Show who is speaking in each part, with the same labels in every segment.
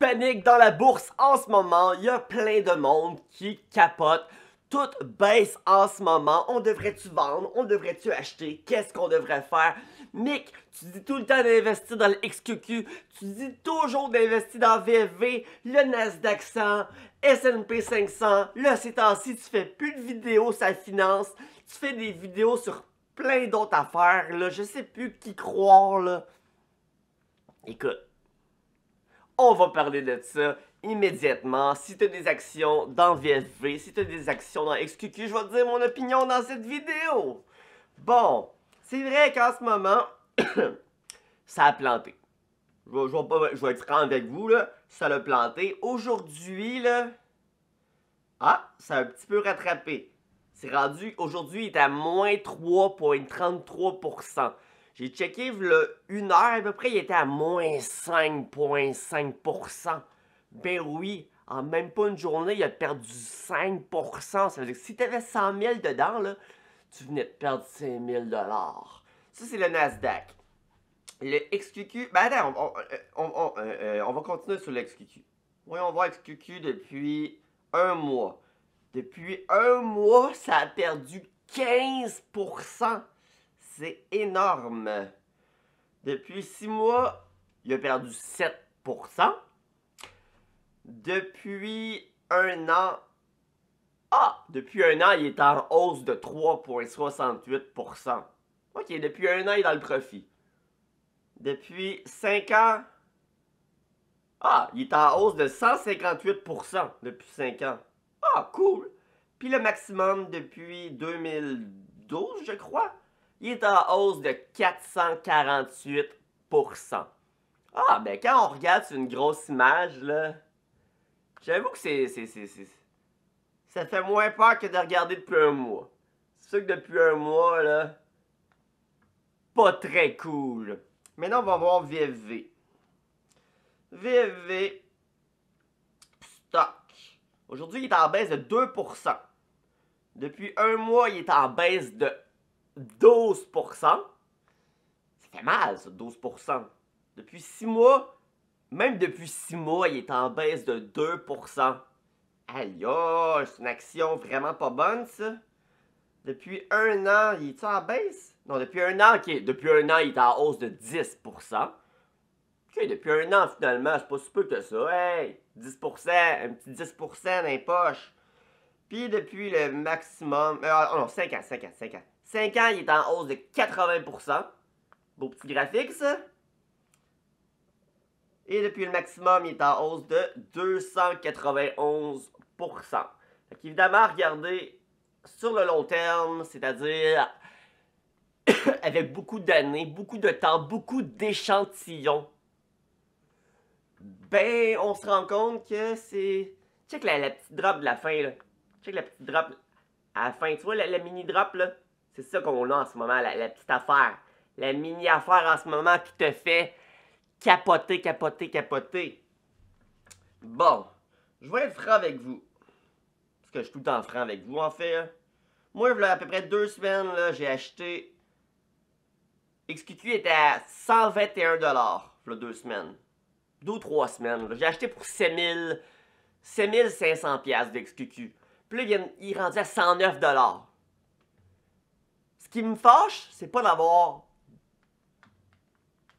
Speaker 1: panique dans la bourse en ce moment. Il y a plein de monde qui capote. Tout baisse en ce moment. On devrait-tu vendre? On devrait-tu acheter? Qu'est-ce qu'on devrait faire? Mick, tu dis tout le temps d'investir dans le XQQ. Tu dis toujours d'investir dans VFV, le Nasdaq 100, S&P 500. Là, ces temps-ci, tu fais plus de vidéos sur la finance. Tu fais des vidéos sur plein d'autres affaires. Là, je sais plus qui croire, là. Écoute, on va parler de ça immédiatement. Si tu as des actions dans VFV, si tu as des actions dans XQQ, je vais te dire mon opinion dans cette vidéo. Bon, c'est vrai qu'en ce moment, ça a planté. Je vais être franc avec vous, là, ça l'a planté. Aujourd'hui, là, ça a un petit peu rattrapé. C'est rendu, aujourd'hui, il est à moins 3,33%. J'ai checké une heure à peu près, il était à moins 5,5%. Ben oui, en même pas une journée, il a perdu 5%. Ça veut dire que si tu avais 100 000 dedans, là, tu venais de perdre 5 000 $. Ça, c'est le Nasdaq. Le XQQ, ben attends, on va continuer sur le XQQ. Voyons voir XQQ depuis un mois. Depuis un mois, ça a perdu 15%. C'est énorme. Depuis 6 mois, il a perdu 7%. Depuis un an, depuis un an, il est en hausse de 3,68%. Ok, depuis un an, il est dans le profit. Depuis 5 ans, il est en hausse de 158% depuis 5 ans. Cool. Puis le maximum depuis 2012, je crois, il est en hausse de 448%. Ben quand on regarde sur une grosse image, là, j'avoue que ça fait moins peur que de regarder depuis un mois. C'est sûr que depuis un mois, là, pas très cool. Maintenant, on va voir VFV. VFV stock. Aujourd'hui, il est en baisse de 2%. Depuis un mois, il est en baisse de 12%. Ça fait mal, ça, 12%. Depuis 6 mois, même depuis 6 mois, il est en baisse de 2%. Aïe, c'est une action vraiment pas bonne, ça. Depuis un an, il est en baisse? Non, depuis un an, ok. Depuis un an, il est en hausse de 10%. Ok, depuis un an, finalement, c'est pas si peu que ça. Hey, 10%, un petit 10% dans les poches. Puis depuis le maximum... non, 5 ans. 5 ans, il est en hausse de 80%. Beau petit graphique, ça. Et depuis le maximum, il est en hausse de 291%. Fait qu'évidemment, regardez sur le long terme, c'est-à-dire avec beaucoup d'années, beaucoup de temps, beaucoup d'échantillons, ben, on se rend compte que c'est... Check la petite drop de la fin, là. Check la petite drop à la fin. Tu vois, la mini drop, là? C'est ça qu'on a en ce moment, la petite affaire. La mini affaire en ce moment qui te fait capoter. Bon, je vais être franc avec vous. Parce que je suis tout le temps franc avec vous, en fait. Moi, il y a à peu près 2 semaines, là, j'ai acheté... XQQ était à 121 $, il y a 2 semaines. 2 ou 3 semaines. J'ai acheté pour 7500$ de XQQ. Puis là, il est rendu à 109 $. Ce qui me fâche, c'est pas d'avoir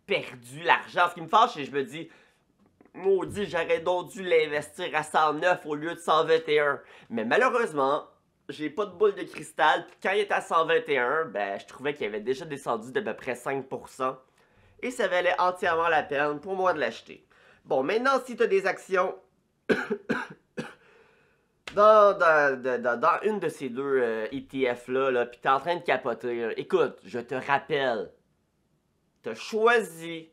Speaker 1: perdu l'argent. Ce qui me fâche, c'est que je me dis, maudit, j'aurais donc dû l'investir à 109 au lieu de 121. Mais malheureusement, j'ai pas de boule de cristal. Puis quand il était à 121, ben, je trouvais qu'il avait déjà descendu d'à peu près 5%. Et ça valait entièrement la peine pour moi de l'acheter. Bon, maintenant, si tu as des actions dans une de ces deux ETF-là, puis tu es en train de capoter, là, écoute, je te rappelle, tu as choisi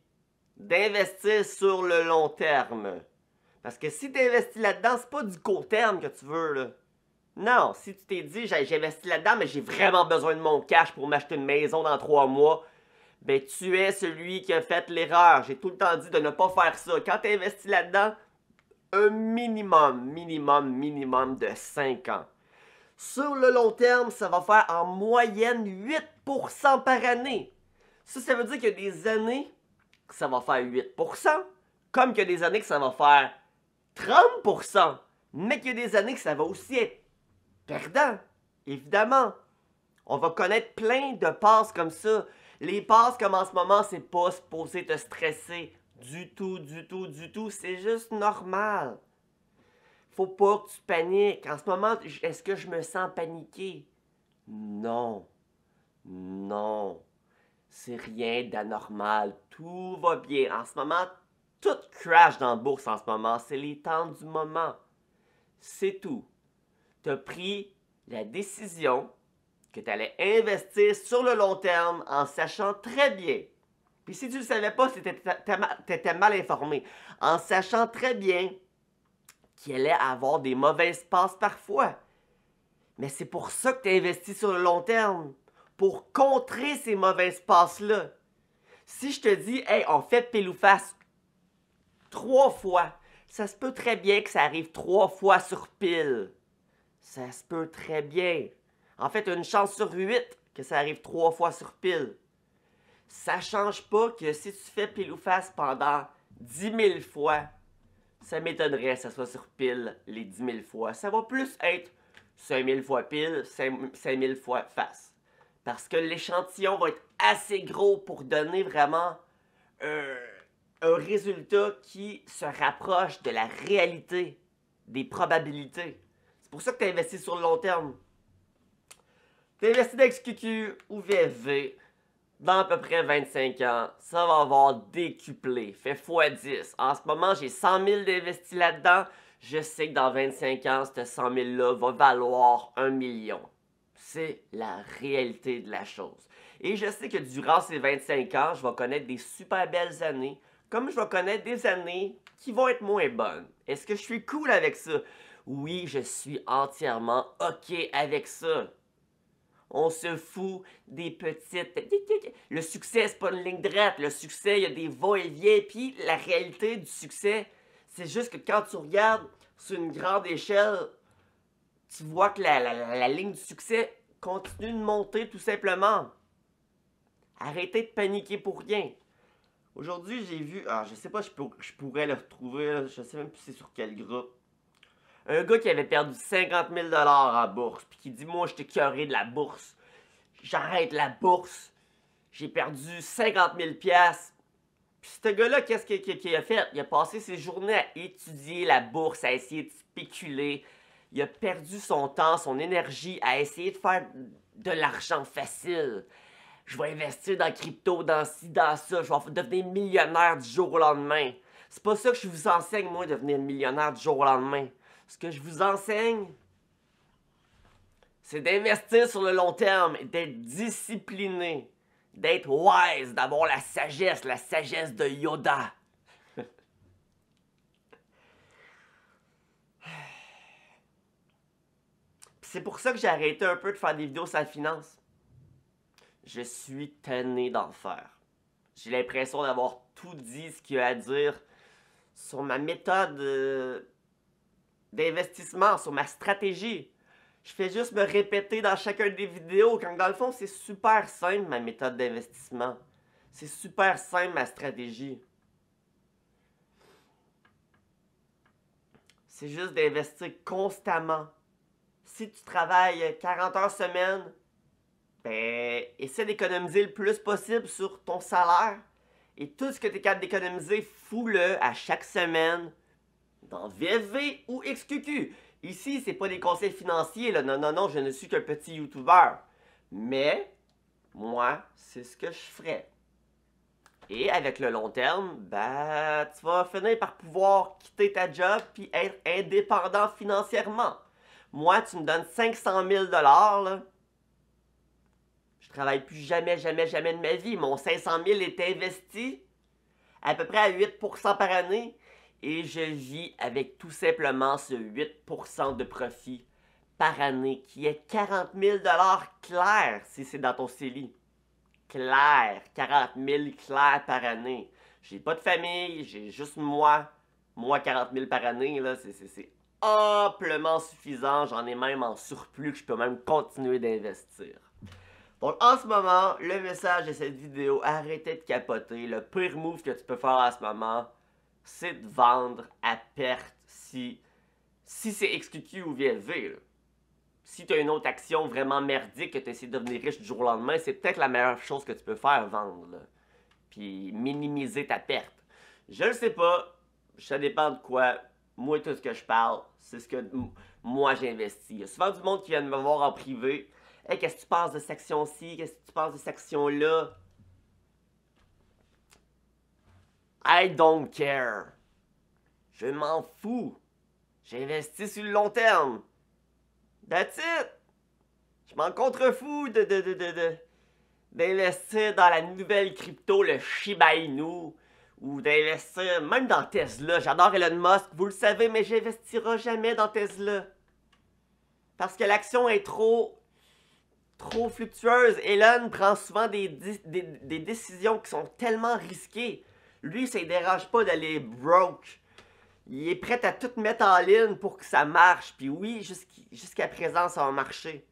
Speaker 1: d'investir sur le long terme. Parce que si tu investis là-dedans, c'est pas du court terme que tu veux, là. Non, si tu t'es dit, j'ai investi là-dedans, mais j'ai vraiment besoin de mon cash pour m'acheter une maison dans 3 mois, ben tu es celui qui a fait l'erreur. J'ai tout le temps dit de ne pas faire ça. Quand tu investis là-dedans, un minimum de 5 ans. Sur le long terme, ça va faire en moyenne 8% par année. Ça veut dire qu'il y a des années que ça va faire 8%, comme qu'il y a des années que ça va faire 30%. Mais qu'il y a des années que ça va aussi être perdant, évidemment. On va connaître plein de passes comme ça. Les passes comme en ce moment, c'est pas supposé te stresser du tout, du tout, du tout. C'est juste normal. Faut pas que tu paniques. En ce moment, est-ce que je me sens paniqué? Non. Non. C'est rien d'anormal. Tout va bien. En ce moment, tout crash dans la bourse en ce moment. C'est les temps du moment. C'est tout. Tu as pris la décision que tu allais investir sur le long terme en sachant très bien. Puis si tu ne le savais pas, c'était t'étais mal informé. En sachant très bien qu'il allait avoir des mauvaises passes parfois. Mais c'est pour ça que tu investis sur le long terme. Pour contrer ces mauvaises passes-là. Si je te dis, hey, on fait pile ou face 3 fois, ça se peut très bien que ça arrive 3 fois sur pile. Ça se peut très bien. En fait, une chance sur 8 que ça arrive 3 fois sur pile. Ça change pas que si tu fais pile ou face pendant 10 000 fois, ça m'étonnerait que ça soit sur pile les 10 000 fois. Ça va plus être 5 000 fois pile, 5 000 fois face. Parce que l'échantillon va être assez gros pour donner vraiment un résultat qui se rapproche de la réalité, des probabilités. C'est pour ça que tu investis sur le long terme. Tu investis dans XQQ ou VFV dans à peu près 25 ans, ça va avoir décuplé, fait x10. En ce moment, j'ai 100 000 d'investis là-dedans. Je sais que dans 25 ans, ce 100 000-là va valoir 1 million. C'est la réalité de la chose. Et je sais que durant ces 25 ans, je vais connaître des super belles années, comme je vais connaître des années qui vont être moins bonnes. Est-ce que je suis cool avec ça? Oui, je suis entièrement OK avec ça. On se fout des petites... Le succès, c'est pas une ligne droite. Le succès, il y a des va-et-vient. Puis la réalité du succès, c'est juste que quand tu regardes sur une grande échelle, tu vois que la ligne du succès continue de monter tout simplement. Arrêtez de paniquer pour rien. Aujourd'hui, j'ai vu... Ah, je sais pas, je pourrais le retrouver. Là, je sais même plus c'est sur quel groupe. Un gars qui avait perdu 50 000 $ en bourse, puis qui dit, moi, j'étais écœuré de la bourse. J'arrête la bourse. J'ai perdu 50 000 $. Puis ce gars-là, qu'est-ce qu'il a fait? Il a passé ses journées à étudier la bourse, à essayer de spéculer. Il a perdu son temps, son énergie à essayer de faire de l'argent facile. Je vais investir dans crypto, dans ci, dans ça. Je vais devenir millionnaire du jour au lendemain. C'est pas ça que je vous enseigne, moi, devenir millionnaire du jour au lendemain. Ce que je vous enseigne, c'est d'investir sur le long terme, d'être discipliné, d'être wise, d'avoir la sagesse de Yoda. C'est pour ça que j'ai arrêté un peu de faire des vidéos sur la finance. Je suis tanné d'en faire. J'ai l'impression d'avoir tout dit ce qu'il y a à dire sur ma méthode d'investissement, sur ma stratégie. Je fais juste me répéter dans chacun des vidéos, quand dans le fond, c'est super simple ma méthode d'investissement. C'est super simple ma stratégie. C'est juste d'investir constamment. Si tu travailles 40 heures semaine, ben, essaie d'économiser le plus possible sur ton salaire. Et tout ce que tu es capable d'économiser, fous-le à chaque semaine dans VFV ou XQQ. Ici, c'est pas des conseils financiers, là. Non, non, non, je ne suis qu'un petit YouTuber. Mais, moi, c'est ce que je ferais. Et avec le long terme, ben, tu vas finir par pouvoir quitter ta job puis être indépendant financièrement. Moi, tu me donnes 500 000 $, là. Je travaille plus jamais, jamais, jamais de ma vie. Mon 500 000 est investi à peu près à 8% par année. Et je vis avec tout simplement ce 8% de profit par année, qui est 40 000 $ clair si c'est dans ton CELI. Clair, 40 000 clair par année. J'ai pas de famille, j'ai juste moi. Moi, 40 000 par année, là, c'est amplement suffisant. J'en ai même en surplus que je peux même continuer d'investir. Donc en ce moment, le message de cette vidéo, arrêtez de capoter. Le pire move que tu peux faire en ce moment, c'est de vendre à perte si c'est XQQ ou VLV, là. Si tu as une autre action vraiment merdique que tu essaies de devenir riche du jour au lendemain, c'est peut-être la meilleure chose que tu peux faire, vendre, là. Puis minimiser ta perte. Je le sais pas, ça dépend de quoi. Moi, tout ce que je parle, c'est ce que moi j'investis. Il y a souvent du monde qui vient me voir en privé. Hey, qu'est-ce que tu penses de cette action-ci? Qu'est-ce que tu penses de cette action-là? I don't care. Je m'en fous. J'investis sur le long terme. That's it. Je m'en contrefous d'investir dans la nouvelle crypto, le Shiba Inu, ou d'investir même dans Tesla. J'adore Elon Musk, vous le savez, mais j'investirai jamais dans Tesla. Parce que l'action est trop fluctueuse. Elon prend souvent des décisions qui sont tellement risquées. Lui, ça ne dérange pas d'aller broke. Il est prêt à tout mettre en ligne pour que ça marche. Puis oui, jusqu'à présent, ça a marché.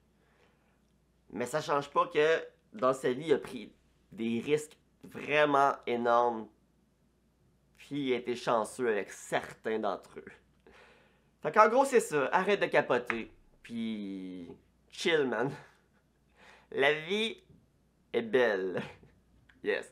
Speaker 1: Mais ça change pas que dans sa vie, il a pris des risques vraiment énormes. Puis il a été chanceux avec certains d'entre eux. Fait qu'en gros, c'est ça. Arrête de capoter. Puis chill, man. La vie est belle. Yes.